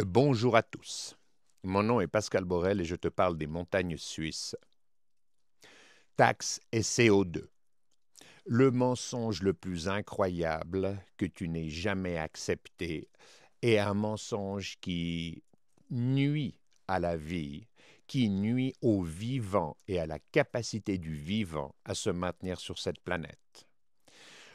Bonjour à tous. Mon nom est Pascal Borel et je te parle des montagnes suisses. Taxes et CO2. Le mensonge le plus incroyable que tu n'aies jamais accepté est un mensonge qui nuit à la vie, qui nuit au vivant et à la capacité du vivant à se maintenir sur cette planète.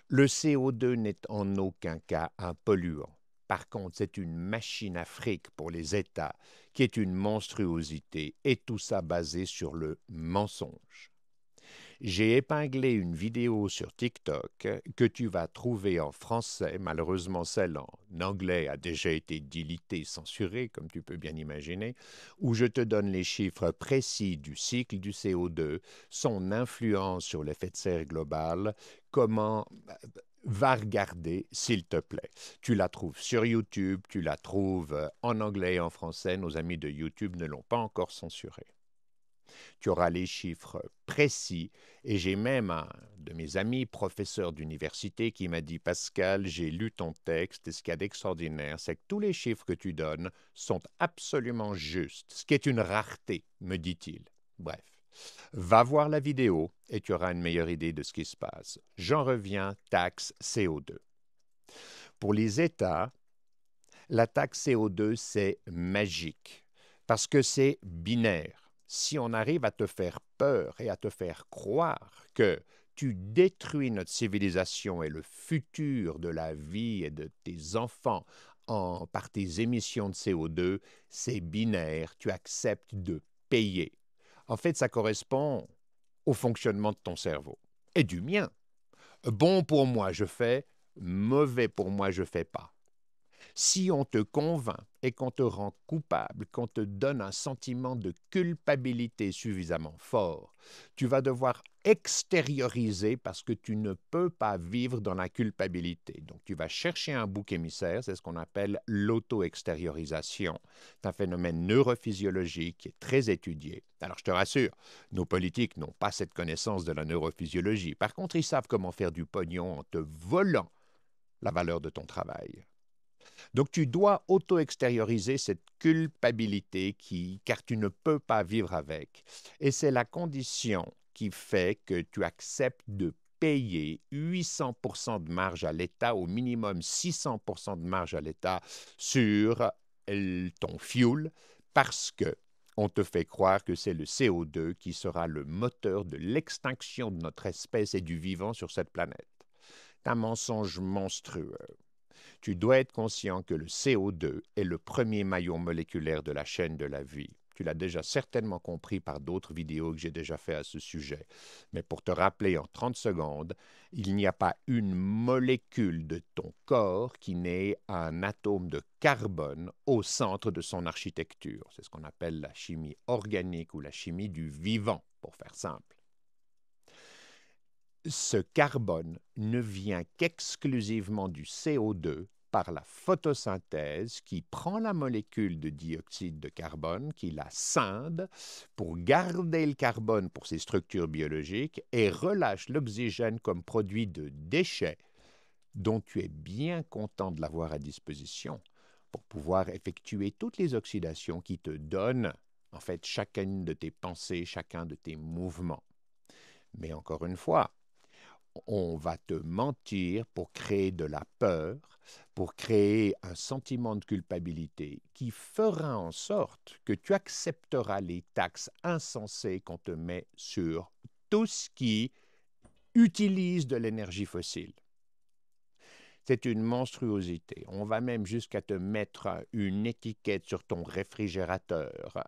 Le CO2 n'est en aucun cas un polluant. Par contre, c'est une machine à fric pour les États qui est une monstruosité et tout ça basé sur le mensonge. J'ai épinglé une vidéo sur TikTok que tu vas trouver en français. Malheureusement, celle en anglais a déjà été dilitée, censurée, comme tu peux bien imaginer, où je te donne les chiffres précis du cycle du CO2, son influence sur l'effet de serre global, comment va regarder, s'il te plaît. Tu la trouves sur YouTube, tu la trouves en anglais et en français. Nos amis de YouTube ne l'ont pas encore censurée. Tu auras les chiffres précis. Et j'ai même un de mes amis, professeur d'université, qui m'a dit, Pascal, j'ai lu ton texte et ce qu'il y a d'extraordinaire, c'est que tous les chiffres que tu donnes sont absolument justes, ce qui est une rareté, me dit-il. Bref, va voir la vidéo et tu auras une meilleure idée de ce qui se passe. J'en reviens, taxe CO2. Pour les États, la taxe CO2, c'est magique parce que c'est binaire. Si on arrive à te faire peur et à te faire croire que tu détruis notre civilisation et le futur de la vie et de tes enfants par tes émissions de CO2, c'est binaire, tu acceptes de payer. En fait, ça correspond au fonctionnement de ton cerveau et du mien. Bon pour moi, je fais, mauvais pour moi, je fais pas. Si on te convainc et qu'on te rend coupable, qu'on te donne un sentiment de culpabilité suffisamment fort, tu vas devoir extérioriser parce que tu ne peux pas vivre dans la culpabilité. Donc tu vas chercher un bouc émissaire, c'est ce qu'on appelle l'auto-extériorisation. C'est un phénomène neurophysiologique qui est très étudié. Alors je te rassure, nos politiques n'ont pas cette connaissance de la neurophysiologie. Par contre, ils savent comment faire du pognon en te volant la valeur de ton travail. Donc, tu dois auto-extérioriser cette culpabilité car tu ne peux pas vivre avec. Et c'est la condition qui fait que tu acceptes de payer 800% de marge à l'État, au minimum 600% de marge à l'État sur ton fuel, parce que on te fait croire que c'est le CO2 qui sera le moteur de l'extinction de notre espèce et du vivant sur cette planète. C'est un mensonge monstrueux. Tu dois être conscient que le CO2 est le premier maillon moléculaire de la chaîne de la vie. Tu l'as déjà certainement compris par d'autres vidéos que j'ai déjà fait à ce sujet. Mais pour te rappeler en 30 secondes, il n'y a pas une molécule de ton corps qui n'ait un atome de carbone au centre de son architecture. C'est ce qu'on appelle la chimie organique ou la chimie du vivant, pour faire simple. Ce carbone ne vient qu'exclusivement du CO2 par la photosynthèse qui prend la molécule de dioxyde de carbone, qui la scinde pour garder le carbone pour ses structures biologiques et relâche l'oxygène comme produit de déchets dont tu es bien content de l'avoir à disposition pour pouvoir effectuer toutes les oxydations qui te donnent en fait chacune de tes pensées, chacun de tes mouvements. Mais encore une fois, on va te mentir pour créer de la peur, pour créer un sentiment de culpabilité qui fera en sorte que tu accepteras les taxes insensées qu'on te met sur tout ce qui utilise de l'énergie fossile. C'est une monstruosité. On va même jusqu'à te mettre une étiquette sur ton réfrigérateur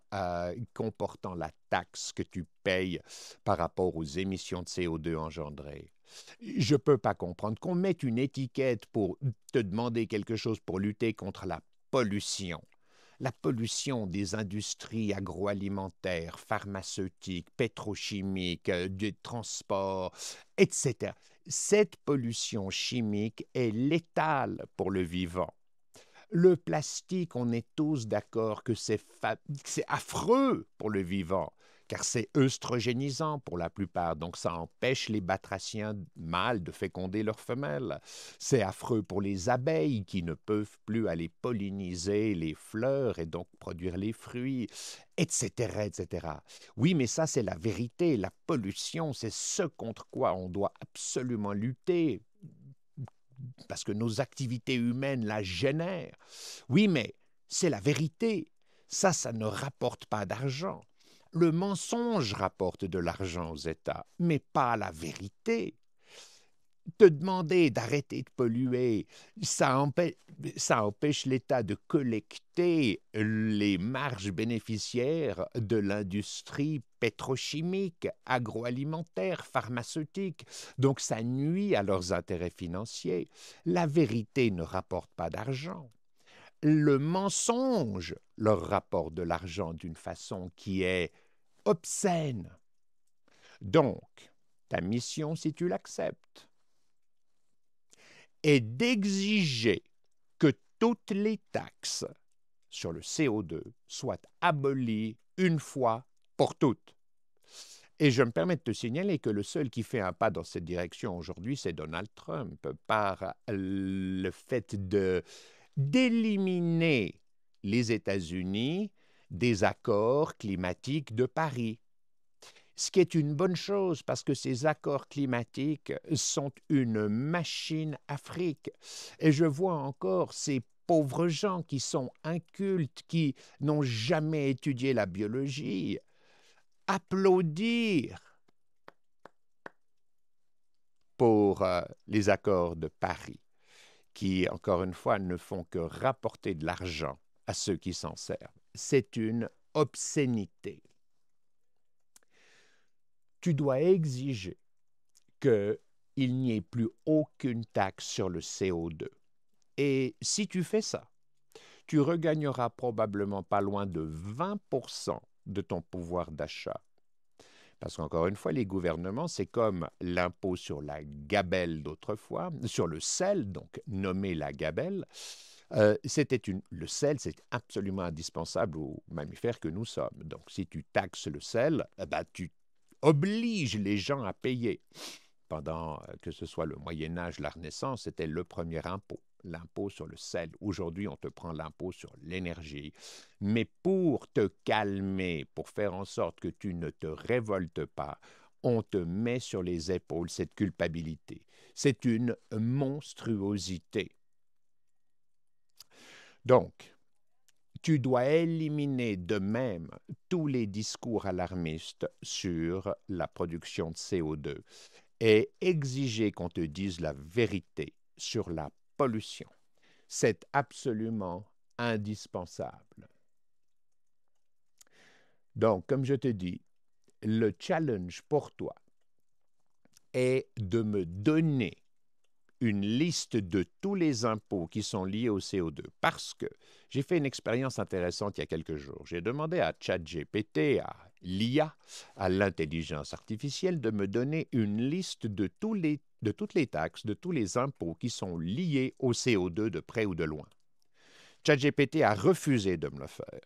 comportant la taxe que tu payes par rapport aux émissions de CO2 engendrées. Je ne peux pas comprendre qu'on mette une étiquette pour te demander quelque chose pour lutter contre la pollution. La pollution des industries agroalimentaires, pharmaceutiques, pétrochimiques, des transports, etc. Cette pollution chimique est létale pour le vivant. Le plastique, on est tous d'accord que c'est affreux pour le vivant. car c'est œstrogénisant pour la plupart, donc ça empêche les batraciens mâles de féconder leurs femelles. C'est affreux pour les abeilles qui ne peuvent plus aller polliniser les fleurs et donc produire les fruits, etc., etc. Oui, mais ça, c'est la vérité. La pollution, c'est ce contre quoi on doit absolument lutter, parce que nos activités humaines la génèrent. Oui, mais c'est la vérité. Ça ne rapporte pas d'argent. Le mensonge rapporte de l'argent aux États, mais pas la vérité. Te demander d'arrêter de polluer, ça empêche l'État de collecter les marges bénéficiaires de l'industrie pétrochimique, agroalimentaire, pharmaceutique. Donc ça nuit à leurs intérêts financiers. La vérité ne rapporte pas d'argent. Le mensonge leur rapporte de l'argent d'une façon qui est obscène. Donc, ta mission, si tu l'acceptes, est d'exiger que toutes les taxes sur le CO2 soient abolies une fois pour toutes. Et je me permets de te signaler que le seul qui fait un pas dans cette direction aujourd'hui, c'est Donald Trump, par le fait d'éliminer les États-Unis des accords climatiques de Paris. Ce qui est une bonne chose parce que ces accords climatiques sont une machine à fric. Et je vois encore ces pauvres gens qui sont incultes, qui n'ont jamais étudié la biologie, applaudir pour les accords de Paris, qui, encore une fois, ne font que rapporter de l'argent à ceux qui s'en servent. C'est une obscénité. Tu dois exiger qu'il n'y ait plus aucune taxe sur le CO2. Et si tu fais ça, tu regagneras probablement pas loin de 20% de ton pouvoir d'achat. Parce qu'encore une fois, les gouvernements, c'est comme l'impôt sur la gabelle d'autrefois, sur le sel, donc nommé la gabelle. Le sel, c'est absolument indispensable aux mammifères que nous sommes. Donc, si tu taxes le sel, tu obliges les gens à payer. Pendant que ce soit le Moyen Âge, la Renaissance, c'était le premier impôt, l'impôt sur le sel. Aujourd'hui, on te prend l'impôt sur l'énergie. Mais pour te calmer, pour faire en sorte que tu ne te révoltes pas, on te met sur les épaules cette culpabilité. C'est une monstruosité. Donc, tu dois éliminer de même tous les discours alarmistes sur la production de CO2 et exiger qu'on te dise la vérité sur la pollution. C'est absolument indispensable. Donc, comme je te dis, le challenge pour toi est de me donner une liste de tous les impôts qui sont liés au CO2 parce que j'ai fait une expérience intéressante il y a quelques jours. J'ai demandé à ChatGPT, à l'IA, à l'intelligence artificielle, de me donner une liste de toutes les taxes, de tous les impôts qui sont liés au CO2 de près ou de loin. ChatGPT a refusé de me le faire.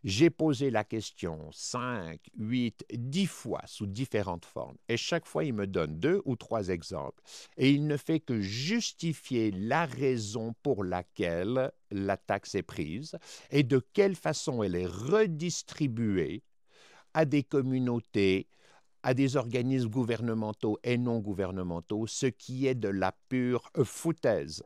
J'ai posé la question 5, 8, 10 fois sous différentes formes et chaque fois il me donne 2 ou 3 exemples et il ne fait que justifier la raison pour laquelle la taxe est prise et de quelle façon elle est redistribuée à des communautés, à des organismes gouvernementaux et non gouvernementaux, ce qui est de la pure foutaise.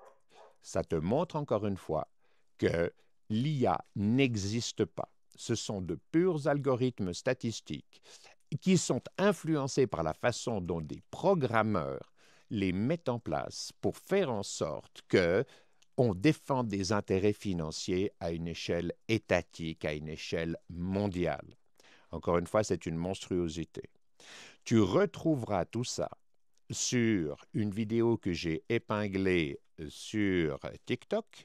Ça te montre encore une fois que l'IA n'existe pas. Ce sont de purs algorithmes statistiques qui sont influencés par la façon dont des programmeurs les mettent en place pour faire en sorte qu'on défende des intérêts financiers à une échelle étatique, à une échelle mondiale. Encore une fois, c'est une monstruosité. Tu retrouveras tout ça sur une vidéo que j'ai épinglée sur TikTok,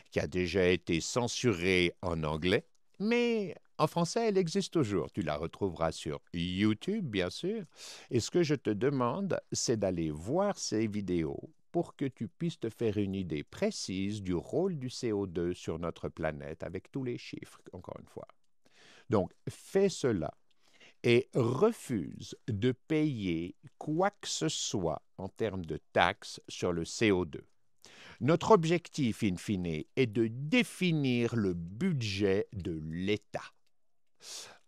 qui a déjà été censurée en anglais, mais en français, elle existe toujours. Tu la retrouveras sur YouTube, bien sûr. Et ce que je te demande, c'est d'aller voir ces vidéos pour que tu puisses te faire une idée précise du rôle du CO2 sur notre planète avec tous les chiffres, encore une fois. Donc, fais cela. et refuse de payer quoi que ce soit en termes de taxes sur le CO2. Notre objectif, in fine, est de définir le budget de l'État.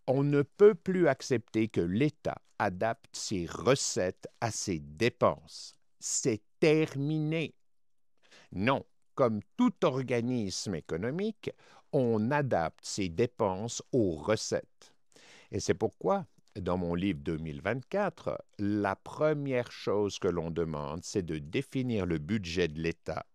On ne peut plus accepter que l'État adapte ses recettes à ses dépenses. C'est terminé. Non, comme tout organisme économique, on adapte ses dépenses aux recettes. Et c'est pourquoi, dans mon livre 2024, la première chose que l'on demande, c'est de définir le budget de l'État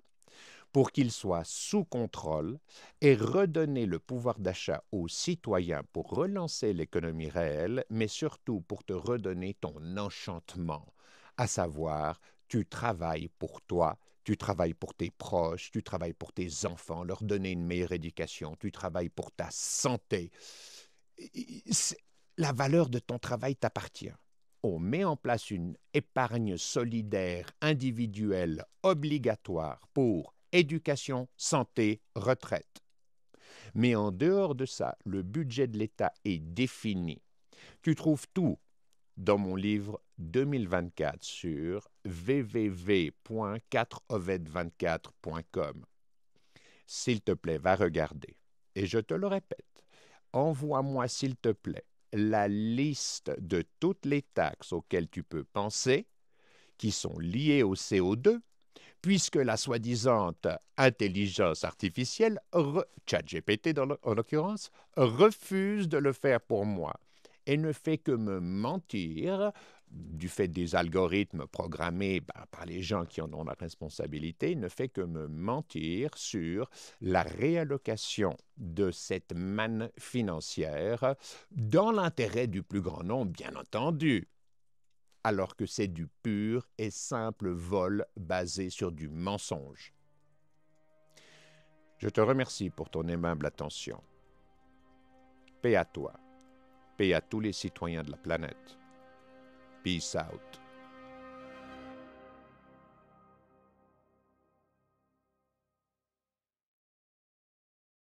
pour qu'il soit sous contrôle et redonner le pouvoir d'achat aux citoyens pour relancer l'économie réelle, mais surtout pour te redonner ton enchantement, à savoir, tu travailles pour toi, tu travailles pour tes proches, tu travailles pour tes enfants, leur donner une meilleure éducation, tu travailles pour ta santé. La valeur de ton travail t'appartient. On met en place une épargne solidaire individuelle obligatoire pour éducation, santé, retraite. Mais en dehors de ça, le budget de l'État est défini. Tu trouves tout dans mon livre 2024 sur www.4oved24.com. S'il te plaît, va regarder. Et je te le répète, envoie-moi s'il te plaît la liste de toutes les taxes auxquelles tu peux penser qui sont liées au CO2, puisque la soi-disant intelligence artificielle, ChatGPT en l'occurrence, refuse de le faire pour moi et ne fait que me mentir du fait des algorithmes programmés par les gens qui en ont la responsabilité, ne fait que me mentir sur la réallocation de cette manne financière dans l'intérêt du plus grand nombre, bien entendu, alors que c'est du pur et simple vol basé sur du mensonge. Je te remercie pour ton aimable attention. Paix à toi. Paix à tous les citoyens de la planète. Peace out.